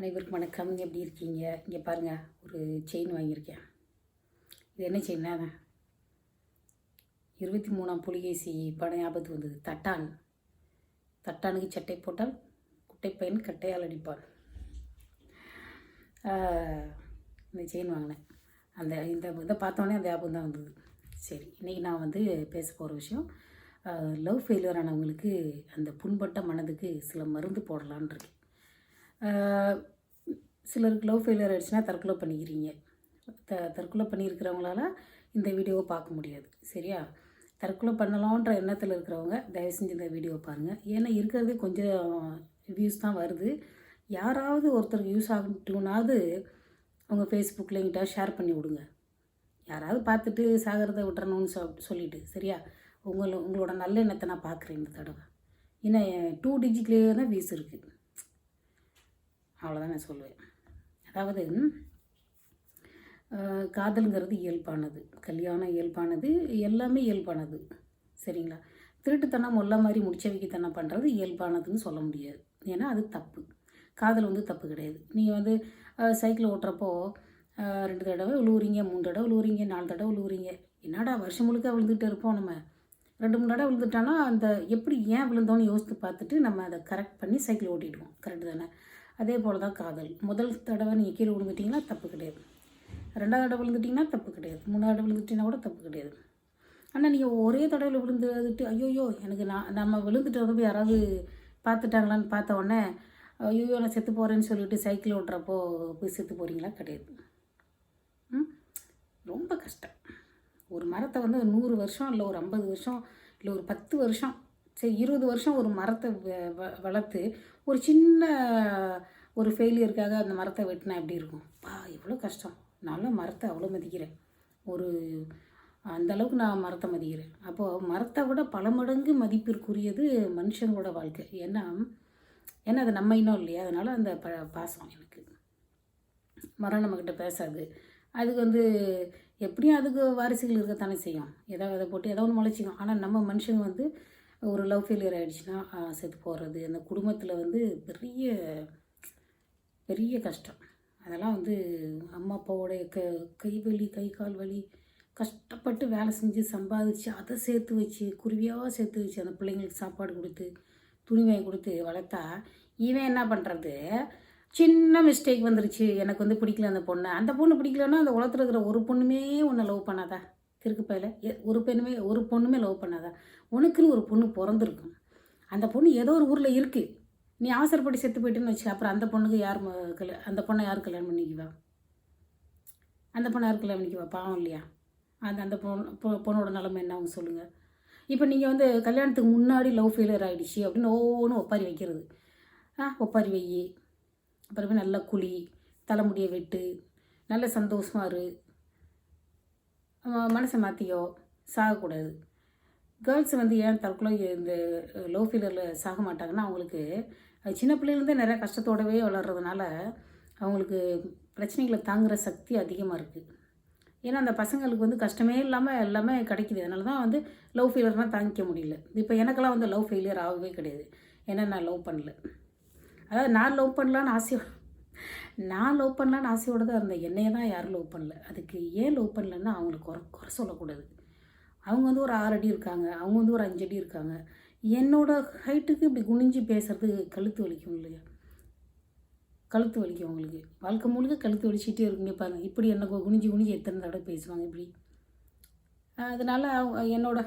அனைவருக்கும் வணக்கம். எப்படி இருக்கீங்க? இங்கே பாருங்கள், ஒரு செயின் வாங்கியிருக்கேன். இது என்ன செயின்னா 23ஆம் புலிகேசி படம் ஞாபகத்துக்கு வந்தது. தட்டானுக்கு சட்டை போட்டால் குட்டைப்பையன் கட்டையால் அடிப்பான். இந்த செயின் வாங்கினேன். இந்த இதை பார்த்தோன்னே அந்த ஞாபகம் தான் வந்தது. சரி, இன்றைக்கி நான் பேச போகிற விஷயம், லவ் ஃபெயிலியர் ஆனவங்களுக்கு அந்த புண்பட்ட மனதுக்கு சில மருந்து போடலான் இருக்கு. சிலருக்கு லவ் ஃபெயிலியர் ஆகிடுச்சுன்னா தற்கொலை பண்ணிக்கிறீங்க. தற்கொலை பண்ணியிருக்கிறவங்களால இந்த வீடியோவை பார்க்க முடியாது. சரியா? தற்கொலை பண்ணலான்ற எண்ணத்தில் இருக்கிறவங்க தயவு செஞ்சு இந்த வீடியோவை பாருங்கள். ஏன்னா இருக்கிறதே கொஞ்சம் வியூஸ் தான் வருது. யாராவது ஒருத்தருக்கு யூஸ் ஆகட்டும்னாவது உங்கள் ஃபேஸ்புக்கில் எங்கிட்ட ஷேர் பண்ணி விடுங்க. யாராவது பார்த்துட்டு சாகிறத விட்டுறணும்னு சொல்லிவிட்டு. சரியா? உங்களோட நல்ல எண்ணத்தை நான் பார்க்குறேன் இந்த தடவை. இன்னும் 2 டிஜிட்லேயே தான் வியூஸ் இருக்குது. அவ்வளோதான் நான் சொல்லுவேன். அதாவது காதலுங்கிறது இயல்பானது, கல்யாணம் இயல்பானது, எல்லாமே இயல்பானது. சரிங்களா? திருட்டுத்தனம் மொல்ல மாதிரி முடிச்சவிக்கித்தனம் பண்ணுறது இயல்பானதுன்னு சொல்ல முடியாது. ஏன்னா அது தப்பு. காதல் தப்பு கிடையாது. நீங்கள் சைக்கிள் ஓட்டுறப்போ 2 தடவை விழுவுறீங்க, 3 தடவை விழுவுறீங்க, 4 தடவை விழுவுறீங்க. என்னடா வருஷம் முழுக்க விழுந்துகிட்டு இருப்போம். நம்ம 2-3 தடவை விழுந்துட்டோன்னா அந்த எப்படி ஏன் விழுந்தோன்னு யோசித்து பார்த்துட்டு நம்ம அதை கரெக்ட் பண்ணி சைக்கிள் ஓட்டிடுவோம். கரெக்டு தானே? அதே போல் தான் காதல். முதல் தடவை நீங்கள் கீழே விழுந்துட்டிங்கன்னா தப்பு கிடையாது. 2வது தடவை விழுந்துட்டிங்கன்னா தப்பு கிடையாது. 3வது தடவை விழுந்துட்டிங்கன்னா கூட தப்பு கிடையாது. ஆனால் நீங்கள் ஒரே தடவையில் விழுந்துட்டு ஐயோயோ எனக்கு நம்ம விழுந்துட்டு போய் யாராவது பார்த்துட்டாங்களான்னு பார்த்த உடனே ஐயோயோ நான் செத்து போகிறேன்னு சொல்லிவிட்டு சைக்கிள் ஓட்டுறப்போ போய் செத்து போகிறீங்களா? கிடையாது. ரொம்ப கஷ்டம். ஒரு மரத்தை 100 வருஷம் இல்லை ஒரு 50 வருஷம் இல்லை ஒரு 10 வருஷம், சரி 20 வருஷம் ஒரு மரத்தை வளர்த்து ஒரு சின்ன ஒரு ஃபெயிலியருக்காக அந்த மரத்தை வெட்டினா எப்படி இருக்கும்? எவ்வளோ கஷ்டம். நானும் மரத்தை அவ்வளோ மதிக்கிறேன். அந்தளவுக்கு நான் மரத்தை மதிக்கிறேன். அப்போது மரத்தை விட பல மடங்கு மதிப்பிற்குரியது மனுஷங்களோட வாழ்க்கை. ஏன்னா அது நம்ம இன்னும் இல்லையா? அதனால் அந்த பாசம் எனக்கு. மரம் நம்மக்கிட்ட பேசாது. அதுக்கு எப்படியும் அதுக்கு வாரிசுகள் இருக்கத்தானே செய்யும். ஏதாவது போட்டு ஏதோ ஒன்று முளைச்சிக்கும். ஆனால் நம்ம மனுஷங்க ஒரு லவ் ஃபெயிலியர் ஆகிடுச்சுன்னா செத்து போகிறது, அந்த குடும்பத்தில் பெரிய பெரிய கஷ்டம். அதெல்லாம் அம்மா அப்பாவோடைய கை வலி, கை கால் வலி, கஷ்டப்பட்டு வேலை செஞ்சு சம்பாதிச்சு அதை சேர்த்து வச்சு குருவியாக சேர்த்து வச்சு அந்த பிள்ளைங்களுக்கு சாப்பாடு கொடுத்து துணி வாங்கி கொடுத்து வளர்த்தா இவன் என்ன பண்ணுறது? சின்ன மிஸ்டேக் வந்துருச்சு, எனக்கு பிடிக்கல அந்த பொண்ணை. அந்த பொண்ணு பிடிக்கலன்னா அந்த உலகத்தில் இருக்கிற ஒரு பொண்ணுமே உன்னை லவ் பண்ணாதா? திருக்குப்பையில் ஒரு பொண்ணுமே லவ் பண்ணாதா? உனக்குன்னு ஒரு பொண்ணு பிறந்திருக்கும். அந்த பொண்ணு ஏதோ ஒரு ஊரில் இருக்குது. நீ அவசரப்பட்டு செத்து போயிட்டுன்னு வச்சு அப்புறம் அந்த பொண்ணுக்கு அந்த பொண்ணை யார் கல்யாணம் பண்ணிக்குவா? அந்த பொண்ணை யார் கல்யாணம் பண்ணிக்குவா? பாவம் இல்லையா? அந்த பொண்ணோட நிலைமை என்ன அவங்க சொல்லுங்கள். இப்போ நீங்கள் கல்யாணத்துக்கு முன்னாடி லவ் ஃபெயிலியர் ஆகிடுச்சு அப்படின்னு ஒவ்வொன்றும் ஒப்பாரி வைக்கிறது. ஒப்பாரி வை, அப்புறமே நல்லா குழி, தலைமுடியை வெட்டு, நல்ல சந்தோஷமாக இரு, மனசை மாற்றியோ, சாகக்கூடாது. கேர்ள்ஸ் ஏன் தற்கொலை இந்த லவ் ஃபெயிலியரில் சாக மாட்டாங்கன்னா அவங்களுக்கு அது சின்ன பிள்ளைலேருந்தே நிறையா கஷ்டத்தோடவே வளர்கிறதுனால அவங்களுக்கு பிரச்சனைகளை தாங்குகிற சக்தி அதிகமாக இருக்குது. ஏன்னா அந்த பசங்களுக்கு கஷ்டமே இல்லாமல் எல்லாமே கிடைக்கிது. அதனால தான் லவ் ஃபெயிலியர்னால் தாங்கிக்க முடியல. இப்போ எனக்கெல்லாம் லவ் ஃபெயிலியர் ஆகவே கிடையாது. ஏன்னா நான் லவ் பண்ணல. அதாவது நான் லவ் பண்ணலான்னு ஆசையோடு தான் இருந்தேன். என்னையே தான் யாரும் லவ் பண்ணல. அதுக்கு ஏன் லவ் பண்ணலன்னா அவங்களுக்கு குறை சொல்லக்கூடாது. அவங்க ஒரு 6 அடி இருக்காங்க, அவங்க ஒரு 5 அடி இருக்காங்க. என்னோடய ஹைட்டுக்கு இப்படி குனிஞ்சு பேசுகிறது கழுத்து வலிக்கும் இல்லையா? கழுத்து வலிக்கும் அவங்களுக்கு. வாழ்க்கை முழுக்க கழுத்து வலிச்சிட்டே இருக்குங்க. பாருங்கள், இப்படி என்ன குனிஞ்சு எத்தனை தடவை பேசுவாங்க இப்படி. அதனால் என்னோடய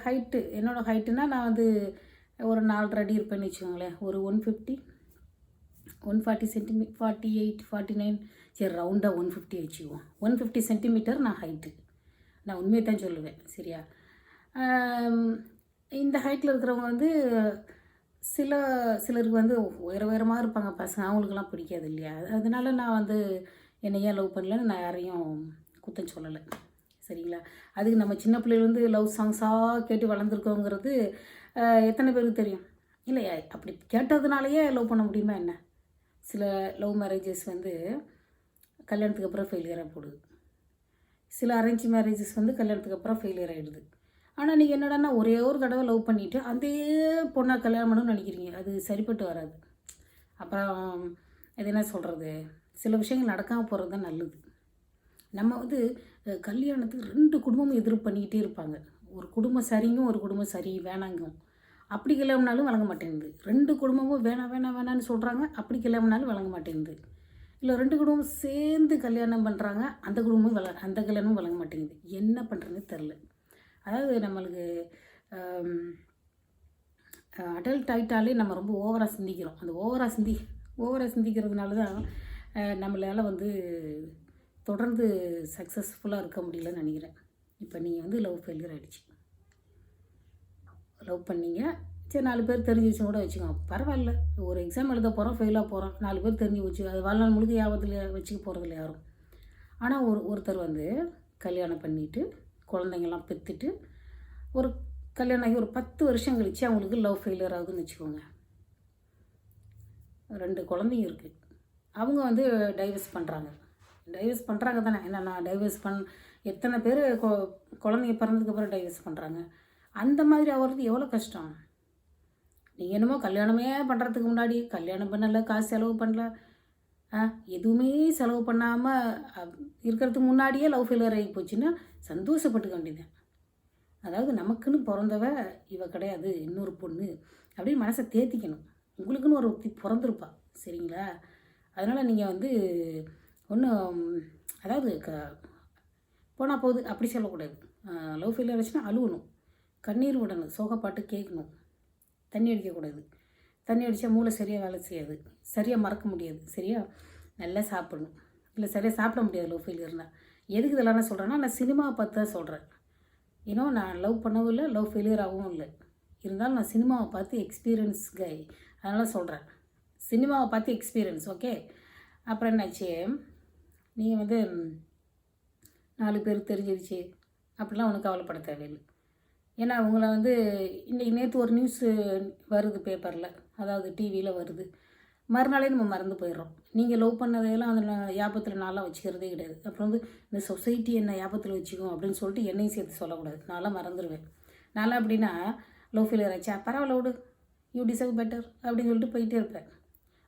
ஹைட்டுனா நான் ஒரு 4.5 அடி இருப்பேன்னு வச்சுக்கோங்களேன். ஒரு 140 சென்டிமீட்டர், 48, 49, சரி ரவுண்டாக 150 வச்சுக்குவோம். 150 சென்டிமீட்டர் நான் ஹைட்டு. நான் உண்மையை தான் சொல்லுவேன். சரியா? இந்த ஹைட்டில் இருக்கிறவங்க சிலருக்கு உயரமாக இருப்பாங்க பசங்க. அவங்களுக்கெல்லாம் பிடிக்காது இல்லையா? அதனால நான் என்னை ஏன் லவ் பண்ணலன்னு நான் யாரையும் குத்தம் சொல்லலை. சரிங்களா? அதுக்கு நம்ம சின்ன பிள்ளைலேருந்து லவ் சாங்ஸாக கேட்டு வளர்ந்துருக்கோங்கிறது எத்தனை பேருக்கு தெரியும்? இல்லையா? அப்படி கேட்டதுனாலேயே லவ் பண்ண முடியுமா என்ன? சில லவ் மேரேஜஸ் கல்யாணத்துக்கு அப்புறம் ஃபெயிலியராக போடுது. சில அரேஞ்ச் மேரேஜஸ் கல்யாணத்துக்கு அப்புறம் ஃபெயிலியர் ஆகிடுது. ஆனால் நீங்கள் என்னடான்னா ஒரே ஒரு தடவை லவ் பண்ணிவிட்டு அதே பொண்ணை கல்யாணம் பண்ணணும்னு நினைக்கிறீங்க. அது சரிப்பட்டு வராது. அப்புறம் அது என்ன சொல்கிறது, சில விஷயங்கள் நடக்காமல் போகிறது தான் நல்லது. நம்ம வந்து கல்யாணத்துக்கு 2 குடும்பமும் எதிர்ப்பு பண்ணிக்கிட்டே இருப்பாங்க. ஒரு குடும்பம் சரிங்கும், ஒரு குடும்பம் சரி வேணாங்கும். அப்படி கிளம்புனாலும் வழங்க மாட்டேங்குது. 2 குடும்பமும் வேணாம் வேணாம் வேணான்னு சொல்கிறாங்க. அப்படி கிளம்புனாலும் வழங்க மாட்டேங்குது. இல்லை 2 குடும்பமும் சேர்ந்து கல்யாணம் பண்ணுறாங்க. அந்த கல்யாணமும் வழங்க மாட்டேங்குது. என்ன பண்ணுறதுன்னு தெரில. அதாவது நம்மளுக்கு அடல்ட் ஆகிட்டாலே நம்ம ரொம்ப ஓவராக சிந்திக்கிறோம். அந்த ஓவராக சிந்திக்கிறதுனால தான் நம்மளால் வந்து தொடர்ந்து சக்ஸஸ்ஃபுல்லாக இருக்க முடியலன்னு நினைக்கிறேன். இப்போ நீங்கள் வந்து லவ் ஃபெயிலியர் ஆகிடுச்சு. லவ் பண்ணீங்க, சரி 4 பேர் தெரிஞ்சு வச்சு கூட வச்சுக்கோங்க, பரவாயில்ல. ஒரு எக்ஸாம் எழுத போகிறோம், ஃபெயிலாக போகிறோம், 4 பேர் தெரிஞ்சு வச்சு அது வாழ்நாள் முழுக்க ஞாபகத்தில் வச்சுக்க போகிறதில்ல யாரும். ஆனால் ஒருத்தர் வந்து கல்யாணம் பண்ணிவிட்டு குழந்தைங்கள்லாம் பெற்றுட்டு ஒரு கல்யாணம் ஆகி ஒரு 10 வருஷம் கழித்து அவங்களுக்கு லவ் ஃபெயிலியர் ஆகுதுன்னு வச்சுக்கோங்க. 2 குழந்தைங்க இருக்குது. அவங்க வந்து டைவர்ஸ் பண்ணுறாங்க தானே. ஏன்னா நான் எத்தனை பேர் குழந்தைங்க பிறந்ததுக்கப்புறம் டைவர்ஸ் பண்ணுறாங்க. அந்த மாதிரி ஆகிறது எவ்வளோ கஷ்டம். நீங்கள் என்னமோ கல்யாணமே பண்ணுறதுக்கு முன்னாடி கல்யாணம் பண்ணலை, காசு செலவு பண்ணல, எதுவுமே செலவு பண்ணாமல் இருக்கிறதுக்கு முன்னாடியே லவ் ஃபெயிலியர் ஆகி போச்சுன்னா சந்தோஷப்பட்டுக்க வேண்டியது. அதாவது நமக்குன்னு பிறந்தவ இவ கிடையாது, இன்னொரு பொண்ணு அப்படின்னு மனசை தேத்திக்கணும். உங்களுக்குன்னு ஒரு ஒருத்தி பிறந்திருப்பா, சரிங்களா? அதனால் நீங்கள் வந்து ஒன்றும் அதாவது போனால் போகுது அப்படி சொல்லக்கூடாது. லவ் ஃபெயிலியர் ஆச்சுன்னா அழுவணும், கண்ணீர் விடணும், சோகப்பாட்டு கேட்கணும், தண்ணி அடிக்கக்கூடாது. தண்ணி அடித்தா மூளை சரியாக வேலை செய்யாது, சரியாக மறக்க முடியாது, சரியா? நல்லா சாப்பிடணும். இல்லை சரியாக சாப்பிட முடியாது லவ் ஃபெயிலியர்னால். எதுக்கு இதெல்லாம் நான் சொல்கிறேன்னா, நான் சினிமாவை பார்த்து தான் சொல்கிறேன். இன்னும் நான் லவ் பண்ணவும் இல்லை, லவ் ஃபெயிலியர் ஆகவும் இல்லை. இருந்தாலும் நான் சினிமாவை பார்த்து எக்ஸ்பீரியன்ஸ் அதனால் சொல்கிறேன். சினிமாவை பார்த்து எக்ஸ்பீரியன்ஸ், ஓகே? அப்புறம் என்னாச்சு, நீங்கள் வந்து 4 பேர் தெரிஞ்சிருச்சு அப்படிலாம் ஒன்றும் கவலைப்பட தேவையில்லை. ஏன்னா அவங்கள வந்து இன்றைக்கி நேற்று ஒரு நியூஸு வருது பேப்பரில், அதாவது டிவியில் வருது, மறுநாளே நம்ம மறந்து போயிடுறோம். நீங்கள் லவ் பண்ணதையெல்லாம் அந்த ஞாபகத்தில் நான்லாம் வச்சுக்கிறதே கிடையாது. அப்புறம் வந்து இந்த சொசைட்டி என்ன ஞாபகத்தில் வச்சுக்கும் அப்படின்னு சொல்லிட்டு என்னையும் சேர்த்து சொல்லக்கூடாது. நான்லாம் மறந்துடுவேன். நான்லாம் அப்படின்னா லவ் ஃபெயிலியர் ஆச்சா, பரவாயில்ல விடு, யூ டிசர்வ் பெட்டர் அப்படின்னு சொல்லிட்டு போயிட்டே இருப்பேன்.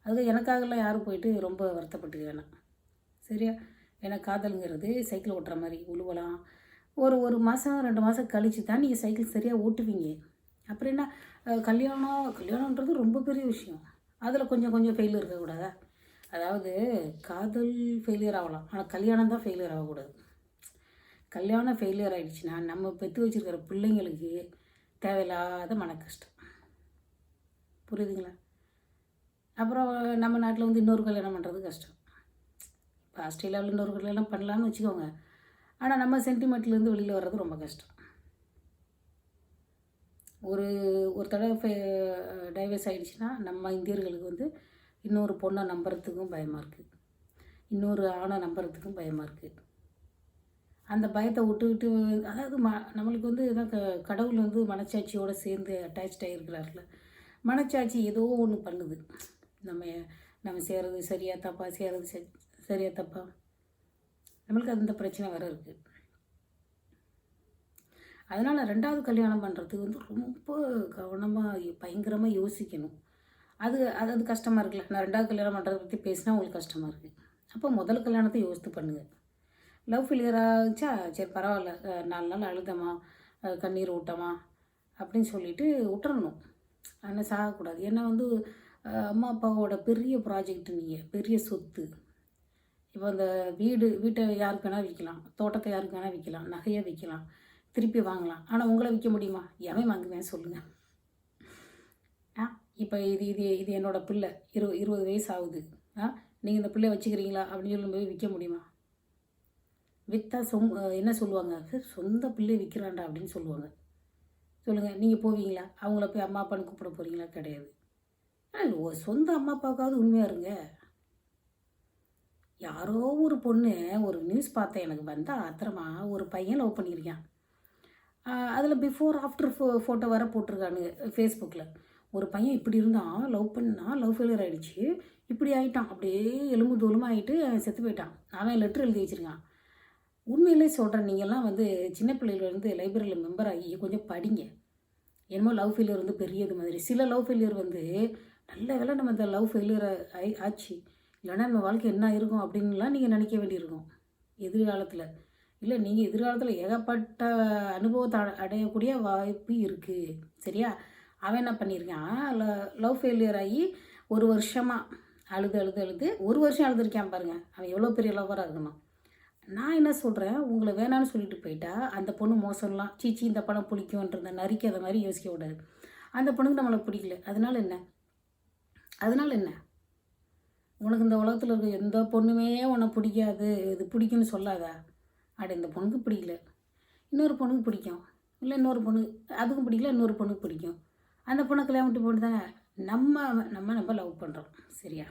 அதுக்கு எனக்காகலாம் யாரும் போயிட்டு ரொம்ப வருத்தப்பட்டு வேணாம், சரியா? ஏன்னா காதலுங்கிறது சைக்கிள் ஓட்டுற மாதிரி உழுவலாம். ஒரு மாதம் 2 மாதம் கழித்து தான் நீங்கள் சைக்கிள் சரியாக ஓட்டுவீங்க. அப்புறம் என்ன, கல்யாணன்றது ரொம்ப பெரிய விஷயம். அதில் கொஞ்சம் ஃபெயிலியர் இருக்கக்கூடாதா? அதாவது காதல் ஃபெயிலியர் ஆகலாம், ஆனால் கல்யாணம் தான் ஃபெயிலியர் ஆகக்கூடாது. கல்யாணம் ஃபெயிலியர் ஆகிடுச்சுன்னா நம்ம பெற்று வச்சுருக்கிற பிள்ளைங்களுக்கு தேவையில்லாத மன கஷ்டம், புரியுதுங்களா? அப்புறம் நம்ம நாட்டில் வந்து இன்னொரு கல்யாணம் பண்ணுறது கஷ்டம். இப்போ ஆஸ்திரேலியாவில் இன்னொரு கல்யாணம் பண்ணலான்னு வச்சுக்கோங்க, ஆனால் நம்ம சென்டிமெண்ட்லேருந்து வெளியில் வர்றது ரொம்ப கஷ்டம். ஒரு தடவை டைவர்ஸ் ஆகிடுச்சுன்னா நம்ம இந்தியர்களுக்கு வந்து இன்னொரு பொண்ணை நம்புறதுக்கும் பயமாக இருக்குது, இன்னொரு ஆணை நம்புறதுக்கும் பயமாக இருக்குது. அந்த பயத்தை விட்டுக்கிட்டு அதாவது நம்மளுக்கு வந்து இதான் கடவுள் வந்து மனச்சாட்சியோடு சேர்ந்து அட்டாச்சாக ஆகிருக்கிறார்ல. மனச்சாட்சி ஏதோ ஒன்று பண்ணுது. நம்ம செய்கிறது சரியா தப்பா, செய்கிறது சரியா தப்பா, நம்மளுக்கு அந்த பிரச்சனை வேறு இருக்குது. அதனால் 2வது கல்யாணம் பண்ணுறதுக்கு வந்து ரொம்ப கவனமாக பயங்கரமாக யோசிக்கணும். அது கஷ்டமாக இருக்குல்ல. நான் 2வது கல்யாணம் பண்ணுறதை பற்றி பேசினா உங்களுக்கு கஷ்டமாக இருக்குது. அப்போ முதல் கல்யாணத்தை யோசித்து பண்ணுங்கள். லவ் ஃபெயிலியர் ஆச்சா, சரி பரவாயில்ல, 4 நாள் அழுதமா, கண்ணீர் ஊட்டமா அப்படின்னு சொல்லிட்டு விட்டுறணும். ஆனால் சாகக்கூடாது. ஏன்னா வந்து அம்மா அப்பாவோட பெரிய ப்ராஜெக்ட், நீங்கள் பெரிய சொத்து. இப்போ அந்த வீட்டை யாருக்கு வேணால் விற்கலாம், தோட்டத்தை யாருக்கு வேணால் விற்கலாம், நகையை விற்கலாம், திருப்பி வாங்கலாம். ஆனால் உங்களை விற்க முடியுமா? எவன் வாங்குவேன் சொல்லுங்கள்? இப்போ இது என்னோடய பிள்ளை, 20 வயசு ஆகுது, நீங்கள் இந்த பிள்ளைய வச்சுக்கிறீங்களா அப்படின்னு சொல்லும்போது விற்க முடியுமா? விற்றா என்ன சொல்லுவாங்க, சொந்த பிள்ளை விற்கிறான்டா அப்படின்னு சொல்லுவாங்க. சொல்லுங்கள், நீங்கள் போவீங்களா? அவங்கள போய் அம்மா அப்பான்னு கூப்பிட போகிறீங்களா? கிடையாது. சொந்த அம்மா அப்பாவுக்காவது உண்மையாக இருங்க. யாரோ ஒரு பொண்ணு, ஒரு நியூஸ் பார்த்தேன், எனக்கு வந்தால் ஆத்திரமா, ஒரு பையன் லவ் பண்ணியிருக்கான். அதில் பிஃபோர் ஆஃப்டர் ஃபோட்டோ வர போட்டிருக்கானுங்க ஃபேஸ்புக்கில். ஒரு பையன் இப்படி இருந்தான், லவ் ஃபெயிலியர் ஆகிடுச்சு, இப்படி ஆகிட்டான், அப்படியே எலும்பு தோலுமாக ஆகிட்டு செத்து போயிட்டான். அவன் லெட்டர் எழுதி வச்சுருக்கான். உண்மையிலே சொல்கிறேன், நீங்கள்லாம் வந்து சின்ன பிள்ளையிலேருந்து லைப்ரரியில் மெம்பர் ஆகி கொஞ்சம் படிங்க. என்னமோ லவ் ஃபெயிலியர் வந்து பெரியது மாதிரி. சில லவ் ஃபெயிலியர் வந்து நல்ல வேலை நம்ம இந்த லவ் ஃபெயிலியர் ஆச்சு, இல்லைன்னா நம்ம வாழ்க்கை என்ன இருக்கும் அப்படின்லாம் நீங்கள் நினைக்க வேண்டியிருக்கும் எதிர்காலத்தில். இல்லை, நீங்கள் எதிர்காலத்தில் ஏகப்பட்ட அனுபவத்தை அடையக்கூடிய வாய்ப்பு இருக்குது. சரியா? அவன் என்ன பண்ணியிருக்கான், லவ் ஃபெயிலியர் ஆகி 1 வருஷமாக அழுது அழுது அழுது 1 வருஷம் அழுதுருக்கான் பாருங்கள். அவன் எவ்வளோ பெரிய லவ்வராக இருக்கணும். நான் என்ன சொல்கிறேன், உங்களை வேணான்னு சொல்லிட்டு போயிட்டா அந்த பொண்ணு மோசம்லாம் சீச்சி இந்த படம் பிடிக்கும்ன்றத நரிக்காத மாதிரி யோசிக்க விடாது. அந்த பொண்ணுக்கு நம்மளை பிடிக்கல, அதனால என்ன? உனக்கு இந்த உலகத்தில் இருக்க எந்த பொண்ணுமே உன்னை பிடிக்காது, இது பிடிக்குன்னு சொல்லாதா? இந்த பொண்ணுக்கு பிடிக்கல, இன்னொரு பொண்ணுக்கு பிடிக்கும். இல்லை இன்னொரு பொண்ணு அதுக்கும் பிடிக்கல, இன்னொரு பொண்ணுக்கு பிடிக்கும். அந்த பொண்ணை கல்யாணம் விட்டு போட்டு தாங்க நம்ம லவ் பண்ணுறோம். சரியா?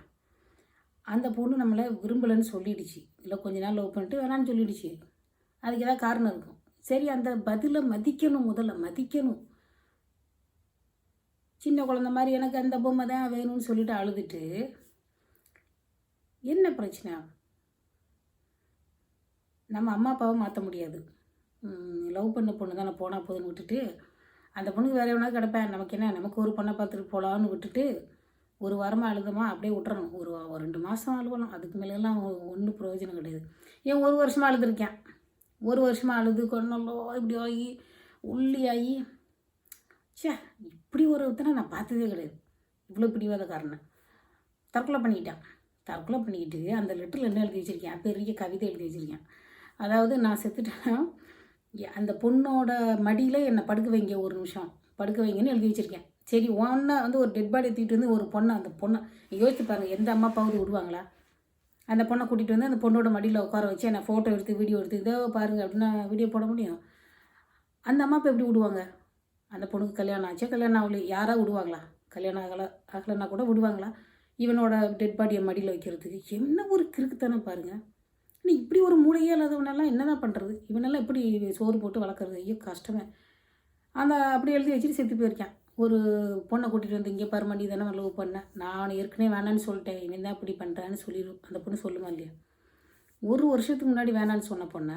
அந்த பொண்ணு நம்மளை விரும்பலைன்னு சொல்லிடுச்சு, இல்லை கொஞ்ச நாள் லவ் பண்ணிட்டு வேணான்னு சொல்லிடுச்சு. அதுக்கு ஏதாவது காரணம் இருக்கும். சரி, அந்த பதிலை மதிக்கணும், முதல்ல மதிக்கணும். சின்ன குழந்த மாதிரி எனக்கு அந்த பொம்மை தான் வேணும்னு சொல்லிட்டு அழுதுட்டு என்ன பிரச்சனை? நம்ம அம்மா அப்பாவை மாற்ற முடியாது. லவ் பண்ண பொண்ணு தானே போனால் போதுன்னு விட்டுட்டு அந்த பொண்ணுக்கு வேறு எவனா கிடப்பேன், நமக்கு என்ன, நமக்கு ஒரு பொண்ணை பார்த்துட்டு போகலான்னு விட்டுட்டு 1 வாரமாக அழுதமா அப்படியே விட்டுறணும். ஒரு 2 மாதம் அழுவணும், அதுக்கு மேலெல்லாம் ஒன்றும் பிரயோஜனம் கிடையாது. ஏன் 1 வருஷமாக அழுதுருக்கேன், 1 வருஷமாக அழுது கொண்டோ இப்படி ஆகி உள்ளி ஆகி இப்படி ஒருத்தனை நான் பார்த்ததே கிடையாது. இவ்வளோ பிடிவாதக்காரனை தற்கொலை பண்ணிக்கிட்டு அந்த லெட்டரில் என்ன எழுதி வச்சுருக்கேன், பெரிய கவிதை எழுதி வச்சுருக்கேன். அதாவது நான் செத்துட்டேன்னா அந்த பொண்ணோட மடியில் என்னை படுக்க வைங்க, 1 நிமிஷம் படுக்க வைங்கன்னு எழுதி வச்சுருக்கேன். சரி, ஒன்றா வந்து ஒரு டெட் பாடி தூக்கிட்டு வந்து ஒரு பொண்ணை, அந்த பொண்ணை யோசிச்சு பாருங்கள், எந்த அம்மா அப்பாவது விடுவாங்களா? அந்த பொண்ணை கூட்டிகிட்டு வந்து அந்த பொண்ணோட மடியில் உட்கார வச்சு என்னை ஃபோட்டோ எடுத்து வீடியோ எடுத்து இதோ பாருங்கள் அப்படின்னா வீடியோ போட முடியும்? அந்த அம்மா அப்பா எப்படி விடுவாங்க? அந்த பொண்ணுக்கு கல்யாணம் ஆச்சா, கல்யாணம் ஆகலை, யாராவது விடுவாங்களா? கல்யாணம் ஆகலைன்னா கூட விடுவாங்களா? இவனோட டெட் பாடியை மடியில் வைக்கிறதுக்கு என்ன ஒரு கிறுக்குத்தானே பாருங்கள். நீ இப்படி ஒரு மூளையே இல்லாதவனெல்லாம் என்ன தான் பண்ணுறது? இவனெல்லாம் எப்படி சோறு போட்டு வளர்க்குறது? ஐயோ கஷ்டமே. அப்படி எழுதி வச்சுட்டு செத்து போயிருக்கேன். ஒரு பொண்ணை கூட்டிகிட்டு வந்து இங்கே பாரு மடி தானே லவ் பண்ணேன், நான் ஏற்கனவே வேணான்னு சொல்லிட்டேன், இவன் தான் இப்படி பண்ணுறான்னு சொல்லிடும் அந்த பொண்ணு, சொல்லுமா இல்லையா? 1 வருஷத்துக்கு முன்னாடி வேணான்னு சொன்ன பொண்ணை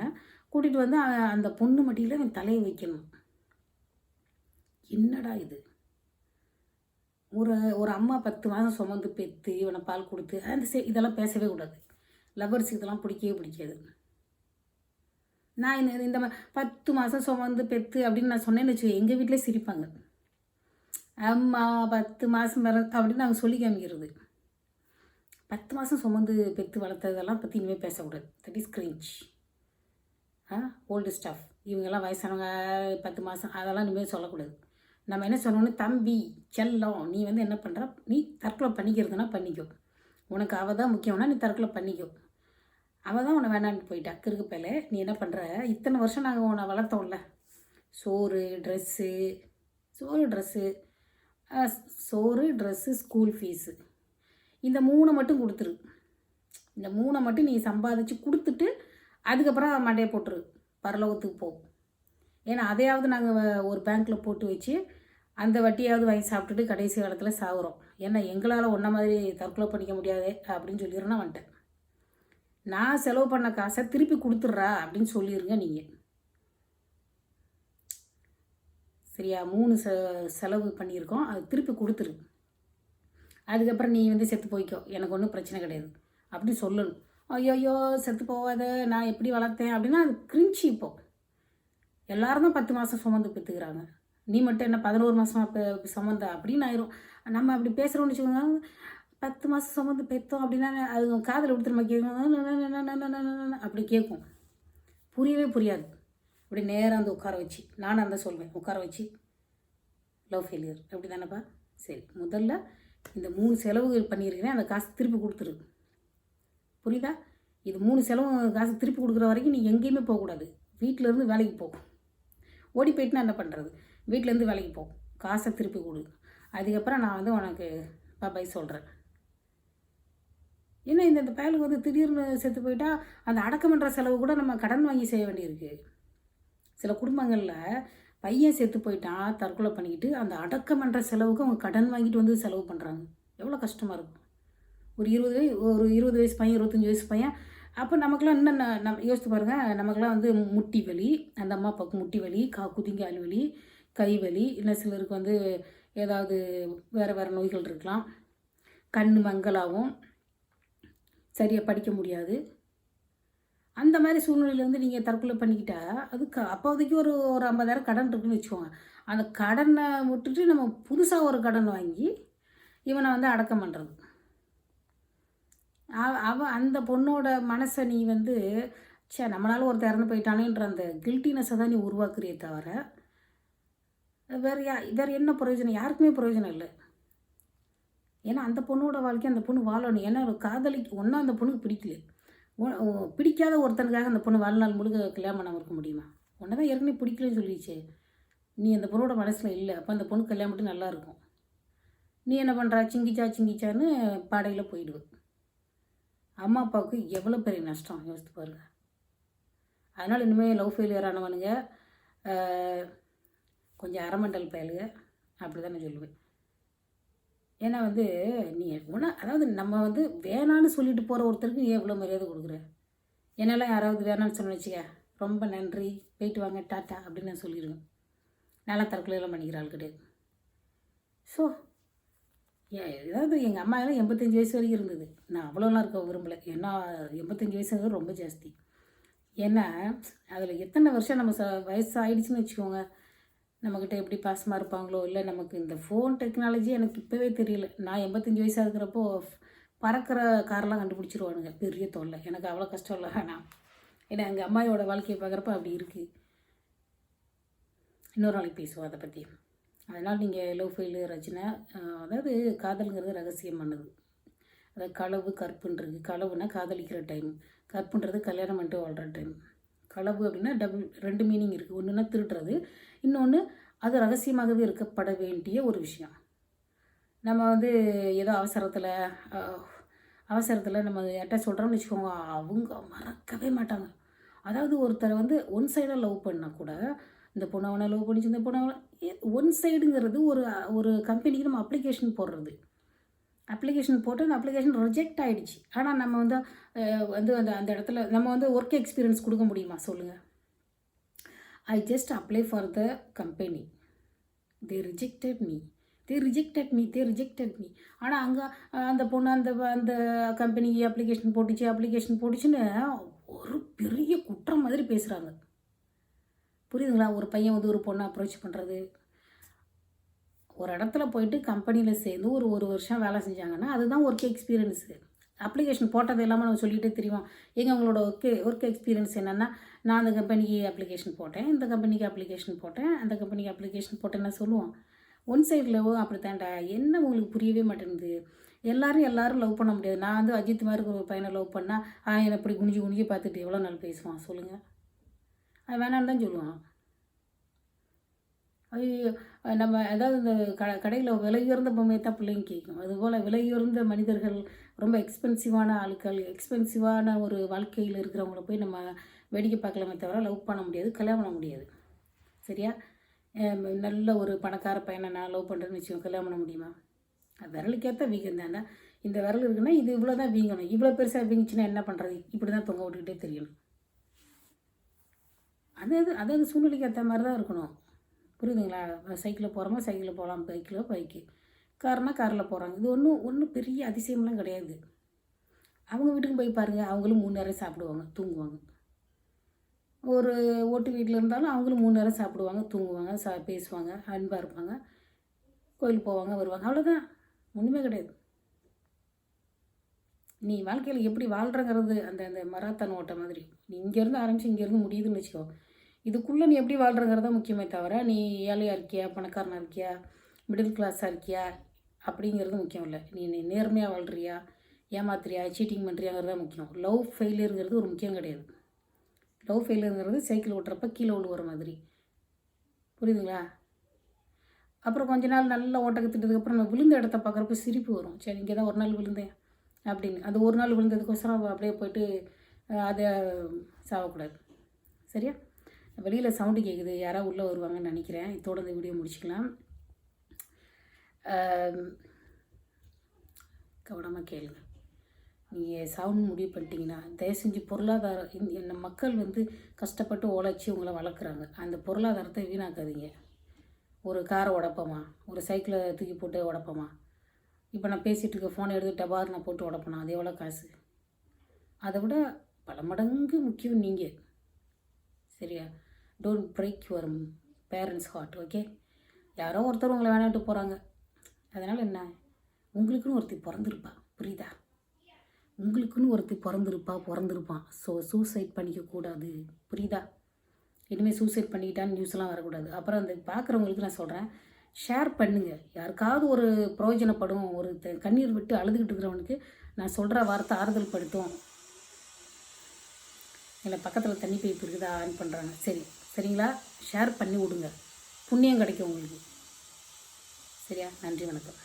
கூட்டிகிட்டு வந்து அந்த பொண்ணு மட்டியில் அவன் தலையை வைக்கணும். என்னடா இது? ஒரு அம்மா 10 மாதம் சுமந்து பெற்று இவனை பால் கொடுத்து இதெல்லாம் பேசவே கூடாது. லவ்வர்ஸுக்கு இதெல்லாம் பிடிக்காது. நான் இந்த 10 மாதம் சுமந்து பெற்று அப்படின்னு நான் சொன்னேன்னு வச்சுக்கோ, எங்கள் வீட்டிலே சிரிப்பாங்க. அம்மா 10 மாதம் அப்படின்னு நாங்கள் சொல்லி காமிக்கிறது. 10 மாதம் சுமந்து பெற்று வளர்த்ததெல்லாம் பற்றி இனிமேல் பேசக்கூடாது. That is cringe. Old staff இவங்கெல்லாம் வயசானவங்க 10 மாதம் அதெல்லாம் இனிமேல் சொல்லக்கூடாது. நம்ம என்ன சொன்னோன்னு, தம்பி செல்லம் நீ வந்து என்ன பண்ணுற, நீ தற்கொலை பண்ணிக்கிறதுனா பண்ணிக்கோ, உனக்கு அவள் தான் முக்கியம்னா நீ தற்கொலை பண்ணிக்கோ, அவள் தான் உன்னை வேணான்னு போயிட்டா கிறுக்கு பேல. நீ என்ன பண்ணுற, இத்தனை வருஷம் நாங்கள் உன்னை வளர்த்தோம்ல, சோறு ட்ரெஸ்ஸு ஸ்கூல் ஃபீஸு இந்த 3 மட்டும் கொடுத்துரு. இந்த 3 மட்டும் நீ சம்பாதிச்சு கொடுத்துட்டு அதுக்கப்புறம் மண்டையை போட்டுரு, பரலோகத்துக்கு போ. ஏன்னா அதையாவது நாங்கள் ஒரு பேங்க்கில் போட்டு வச்சு அந்த வட்டியாவது வாங்கி சாப்பிட்டுட்டு கடைசி காலத்தில் சாகுறோம். ஏன்னா எங்களால் ஒன்றை மாதிரி தற்கொலை பண்ணிக்க முடியாது அப்படின்னு சொல்லிடுறேன்னா வந்துட்டேன். நான் செலவு பண்ண காசை திருப்பி கொடுத்துட்றா அப்படின்னு சொல்லிடுங்க நீங்கள். சரியா? 3 செலவு பண்ணியிருக்கோம், அது திருப்பி கொடுத்துரு. அதுக்கப்புறம் நீ வந்து செத்து போய்க்கோ, எனக்கு ஒன்றும் பிரச்சனை கிடையாது அப்படி சொல்லணும். ஐயோ செத்து போகாத, நான் எப்படி வளர்த்தேன் அப்படின்னா அது கிரிஞ்சி. இப்போது எல்லாரும் தான் 10 மாதம் சுமந்து பெற்றுக்கிறாங்க, நீ மட்டும் என்ன 11 மாதமாக சுமந்த அப்படின்னு ஆயிரும். நம்ம அப்படி பேசுகிறோம்னு வச்சுக்கோங்க, 10 மாதம் சுமந்து பெற்றோம் அப்படின்னா அது காதில் விடுத்துருமா கேட்கும், அப்படி கேட்கும், புரியவே புரியாது. அப்படி நேராக வந்து உட்கார வச்சு, நானும் அந்த சொல்வேன், உட்கார வச்சு லவ் ஃபெயிலியர் அப்படி தானேப்பா. சரி, முதல்ல இந்த 3 செலவு பண்ணியிருக்கிறேன், அந்த காசு திருப்பி கொடுத்துரு. புரியுதா? இது 3 செலவு காசு திருப்பி கொடுக்குற வரைக்கும் நீ எங்கேயுமே போகக்கூடாது. வீட்டிலேருந்து வேலைக்கு போ. ஓடி போயிட்டுனா என்ன பண்ணுறது? வீட்டிலேருந்து வேலைக்கு போ, காசை திருப்பி கொடு. அதுக்கப்புறம் நான் வந்து உனக்கு பாய் சொல்கிறேன். ஏன்னா இந்த பயலுக்கு வந்து திடீர்னு செத்து போயிட்டா அந்த அடக்கம் பண்ணுற செலவு கூட நம்ம கடன் வாங்கி செய்ய வேண்டியிருக்கு. சில குடும்பங்களில் பையன் செத்து போயிட்டான் தற்கொலை பண்ணிக்கிட்டு அந்த அடக்கம் பண்ணுற செலவுக்கு அவங்க கடன் வாங்கிட்டு வந்து செலவு பண்ணுறாங்க. எவ்வளோ கஷ்டமாக இருக்கும். ஒரு 20 வயசு பையன், 25 வயசு பையன். அப்போ நமக்குலாம் இன்னும் நம்ம யோசித்து பாருங்கள், நமக்குலாம் வந்து முட்டி வலி, அந்த அம்மா அப்பாவுக்கு முட்டி வலி, குதிங்கால் வலி, கை வலி, இல்லை சிலருக்கு வந்து ஏதாவது வேறு நோய்கள் இருக்கலாம், கண் மங்கலாகும், சரியாக படிக்க முடியாது. அந்த மாதிரி சூழ்நிலையில வந்து நீங்கள் தற்கொலை பண்ணிக்கிட்டா, அப்போதைக்கு ஒரு ஒரு 50,000 கடன் இருக்குன்னு வச்சுக்கோங்க. அந்த கடனை விட்டுட்டு நம்ம புதுசாக ஒரு கடன் வாங்கி இவனை வந்து அடக்கம் பண்ணுறது. அந்த பொண்ணோட மனசை நீ வந்து நம்மளால ஒருத்தர் இறந்து போயிட்டானேன்ற அந்த கில்ட்டினஸை தான் நீ உருவாக்குறியே தவிர, வேறு என்ன பிரயோஜனம்? யாருக்குமே பிரயோஜனம் இல்லை. ஏன்னா அந்த பொண்ணோட வாழ்க்கை அந்த பொண்ணு வாழணும். ஏன்னா ஒன்றும் அந்த பொண்ணுக்கு பிடிக்கல. பிடிக்காத ஒருத்தனுக்காக அந்த பொண்ணு வாழ்நாள் முழுக்க கல்யாணம் பண்ணாமல் இருக்க முடியுமா? உன்னை தான் ஏற்கனவே பிடிக்கலன்னு சொல்லிடுச்சே. நீ அந்த பொண்ணோட மனசில் இல்லை. அப்போ அந்த பொண்ணு கல்யாணம் பண்ணி நல்லாயிருக்கும். நீ என்ன பண்ணுறா? சிங்கிச்சான்னு பாடையில் போயிடுவேன். அம்மா அப்பாவுக்கு எவ்வளோ பெரிய நஷ்டம் யோசித்து பாருங்கள். அதனால் இனிமேல் லவ் ஃபெயிலியர் ஆனவனுங்க கொஞ்சம் அரமண்டல் பயலுங்க, அப்படி தான் நான் சொல்லுவேன். ஏன்னா வந்து நீ அதாவது நம்ம வந்து வேணான்னு சொல்லிட்டு போகிற ஒருத்தருக்கு நீ எவ்வளோ மரியாதை கொடுக்குற? என்னெல்லாம் யாராவது வேணான்னு சொன்ன வச்சுக்க, ரொம்ப நன்றி, போயிட்டு வாங்க, டாட்டா அப்படின்னு நான் சொல்லிடுவேன். நல்லா தற்கொலையெல்லாம் பண்ணிக்கிற ஆள் கிடையாது. ஸோ ஏதாவது எங்கள் அம்மா எல்லாம் 85 வயசு வரைக்கும் இருந்தது. நான் அவ்வளோலாம் இருக்க விரும்பலை. ஏன்னா 85 வயசுங்கிறது ரொம்ப ஜாஸ்தி. ஏன்னா அதில் எத்தனை வருஷம் நம்ம வயசு ஆகிடுச்சின்னு வச்சுக்கோங்க, நம்மக்கிட்ட எப்படி பாசமாக இருப்பாங்களோ. இல்லை நமக்கு இந்த ஃபோன் டெக்னாலஜி எனக்கு இப்போவே தெரியல. நான் 85 வயசாக இருக்கிறப்போ பறக்கிற காரெலாம் கண்டுபிடிச்சிருவானுங்க, பெரிய தொல்லை. எனக்கு அவ்வளோ கஷ்டம் இல்லை வேணாம். ஏன்னா எங்கள் அம்மாவோட வாழ்க்கையை பார்க்குறப்ப அப்படி இருக்குது. இன்னொரு நாளைக்கு பேசுவோம் அதை பற்றி. அதனால் நீங்கள் லவ் ஃபெயிலியர் ஆச்சுன்னா, அதாவது காதலுங்கிறது ரகசியம் பண்ணுது. அதாவது களவு கற்புன்றது. களவுனா காதலிக்கிற டைம், கற்புன்றது கல்யாணம் பண்ணிட்டு வாழ்கிற டைம். களவு அப்படின்னா ரெண்டு மீனிங் இருக்குது. ஒன்றுனா திருடுறது, இன்னொன்று அது ரகசியமாகவே இருக்கப்பட வேண்டிய ஒரு விஷயம். நம்ம வந்து ஏதோ அவசரத்தில் நம்ம யார்கிட்ட சொல்கிறோம்னு வச்சுக்கோங்க, அவங்க மறக்கவே மாட்டாங்க. அதாவது ஒருத்தரை வந்து ஒன் சைடாக லவ் பண்ணால் கூட, இந்த பொண்ணை அவனை லவ் பண்ணிச்சு, இந்த பொண்ணை ஒன் சைடுங்கிறது ஒரு கம்பெனிக்கு நம்ம அப்ளிகேஷன் போடுறது. அப்ளிகேஷன் போட்டு அந்த அப்ளிகேஷன் ரிஜெக்ட் ஆகிடுச்சு. ஆனால் நம்ம வந்து அந்த இடத்துல நம்ம வந்து ஒர்க் எக்ஸ்பீரியன்ஸ் கொடுக்க முடியுமா சொல்லுங்கள்? I just apply for the company, they rejected me. ஆனால் அங்கே அந்த பொண்ணு அந்த கம்பெனிக்கு அப்ளிகேஷன் போட்டுச்சுன்னு ஒரு பெரிய குற்றம் மாதிரி பேசுகிறாங்க. புரியுதுங்களா? ஒரு பையன் வந்து ஒரு பொண்ணை அப்ரோச் பண்ணுறது, ஒரு இடத்துல போயிட்டு கம்பெனியில் சேர்ந்து ஒரு வருஷம் வேலை செஞ்சாங்கன்னா அதுதான் ஒர்க் எக்ஸ்பீரியன்ஸு. அப்ளிகேஷன் போட்டது இல்லாமல் நம்ம சொல்லிகிட்டே தெரியும். உங்களோட ஒர்க் எக்ஸ்பீரியன்ஸ் என்னென்னா, நான் அந்த கம்பெனிக்கு அப்ளிகேஷன் போட்டேன், இந்த கம்பெனிக்கு அப்ளிகேஷன் போட்டேன், அந்த கம்பெனிக்கு அப்ளிகேஷன் போட்டேன்னு சொல்லுவோம். ஒன் சைடில் அப்படி தாண்டா. என்ன உங்களுக்கு புரியவே மாட்டேங்குது? எல்லாரும் லவ் பண்ண முடியாது. நான் வந்து அஜித் மாதிரி ஒரு பையனை லவ் பண்ணால் என்னை இப்படி குனிஞ்சு பார்த்துட்டு எவ்வளோ நாள் பேசுவான் சொல்லுங்கள்? அது வேணான்னு தான் சொல்லுவான். நம்ம அதாவது இந்த கடையில் விலை உயர்ந்த பொம்மையை தான் பிள்ளைங்க கேட்கும். அதுபோல் விலை உயர்ந்த மனிதர்கள், ரொம்ப எக்ஸ்பென்சிவான ஆட்கள், எக்ஸ்பென்சிவான ஒரு வாழ்க்கையில் இருக்கிறவங்கள போய் நம்ம வேடிக்கை பார்க்கலாமே தவிர லவ் பண்ண முடியாது, கல்யாணம் பண்ண முடியாது. சரியா? நல்ல ஒரு பணக்கார பையனை நான் லவ் பண்ணுறேன்னு வச்சுக்கோங்க, கல்யாணம் பண்ண முடியுமா? விரலுக்கேற்ற வீக்கம் தானே. இந்த விரல் இருக்குன்னா இது இவ்வளோ தான் வீங்கணும். இவ்வளோ பெருசாக வீங்கிச்சுன்னா என்ன பண்ணுறது? இப்படி தான் தொங்க விட்டுக்கிட்டே தெரியணும். அதாவது சூழ்நிலைக்கு ஏற்ற மாதிரி தான் இருக்கணும். புரியுதுங்களா? சைக்கிளில் போகிறோமா சைக்கிளில் போகலாம், பைக்கு, கார்னால் காரில் போகிறாங்க. இது ஒன்றும் பெரிய அதிசயம்லாம் கிடையாது. அவங்க வீட்டுக்கு போய் பாருங்கள், அவங்களும் 3 நேரம் சாப்பிடுவாங்க, தூங்குவாங்க. ஒரு ஓட்டு வீட்டில் இருந்தாலும் அவங்களும் 3 நேரம் சாப்பிடுவாங்க, தூங்குவாங்க, பேசுவாங்க, அன்பாக இருப்பாங்க, கோயிலுக்கு போவாங்க, வருவாங்க. அவ்வளோதான், ஒன்றுமே கிடையாது. நீ வாழ்க்கையில் எப்படி வாழ்கிறங்கிறது அந்த மராத்தான் ஓட்ட மாதிரி. நீ இங்கேருந்து ஆரம்பித்து இங்கேருந்து முடியுதுன்னு வச்சுக்கோ. இதுக்குள்ளே நீ எப்படி வாழ்கிறங்கிறது தான் முக்கியமே தவிர, நீ ஏழையாக இருக்கியா, பணக்காரனாக இருக்கியா, மிடில் கிளாஸாக இருக்கியா அப்படிங்கிறது முக்கியம் இல்லை. நீ நேர்மையாக வாழ்கிறியா, ஏமாத்துறியா, சீட்டிங் பண்ணுறியாங்கிறது தான் முக்கியம். லவ் ஃபெயிலியருங்கிறது ஒரு முக்கியம் கிடையாது. லவ் ஃபெயிலியருங்கிறது சைக்கிள் ஓட்டுறப்ப கீழே விழுவுற மாதிரி. புரியுதுங்களா? அப்புறம் கொஞ்ச நாள் நல்லா ஓட்ட கற்றுட்டதுக்கப்புறம் நான் விழுந்த இடத்த பார்க்குறப்ப சிரிப்பு வரும். சரி, இங்கே தான் ஒரு நாள் விழுந்தேன் அப்படின்னு. அந்த ஒரு நாள் விழுந்ததுக்கோசரம் அப்படியே போய்ட்டு அதை சாகக்கூடாது. சரியா? வெளியில் சவுண்டு கேட்குது, யாராவது உள்ளே வருவாங்கன்னு நினைக்கிறேன். இதோட இந்த வீடியோ முடிச்சுக்கலாம். கவனமாக கேளுங்க. நீங்கள் சவுண்ட் முடிவு பண்ணிட்டீங்கன்னா தயவு செஞ்சு பொருளாதாரம் மக்கள் வந்து கஷ்டப்பட்டு உழைச்சி உங்களை வளர்க்குறாங்க. அந்த பொருளாதாரத்தை வீணாக்காதீங்க. ஒரு காரை உடப்போமா, ஒரு சைக்கிளை தூக்கி போட்டு உடப்போமா? இப்போ நான் பேசிகிட்டு இருக்க ஃபோனை எடுத்து டபார் நான் போட்டு உடப்பேனா? அது எவ்வளோ காசு? அதை விட பல மடங்கு முக்கியம் நீங்கள். சரியா? Don't break your parents heart. Okay? யாரோ ஒருத்தர் உங்களை வேணாட்டு போகிறாங்க. அதனால் என்ன, உங்களுக்குன்னு ஒருத்தி பிறந்திருப்பா. புரியுதா? உங்களுக்குன்னு ஒருத்தி பிறந்திருப்பான். So suicide பண்ணிக்கக்கூடாது. புரியுதா? இனிமேல் சூசைட் பண்ணிக்கிட்டான்னு நியூஸ்லாம் வரக்கூடாது. அப்புறம் அந்த பார்க்குறவங்களுக்கு நான் சொல்கிறேன், ஷேர் பண்ணுங்கள். யாருக்காவது ஒரு பிரயோஜனப்படும். ஒரு கண்ணீர் விட்டு அழுதுகிட்டு இருக்கிறவனுக்கு நான் சொல்கிற வார்த்தை ஆறுதல் படுத்தும். இல்லை பக்கத்தில் தண்ணி பைப் இருக்குதா ஆன் பண்ணுறாங்க. சரிங்களா? ஷேர் பண்ணி விடுங்க. புண்ணியம் கிடைக்கும் உங்களுக்கு. சரியா? நன்றி, வணக்கம்.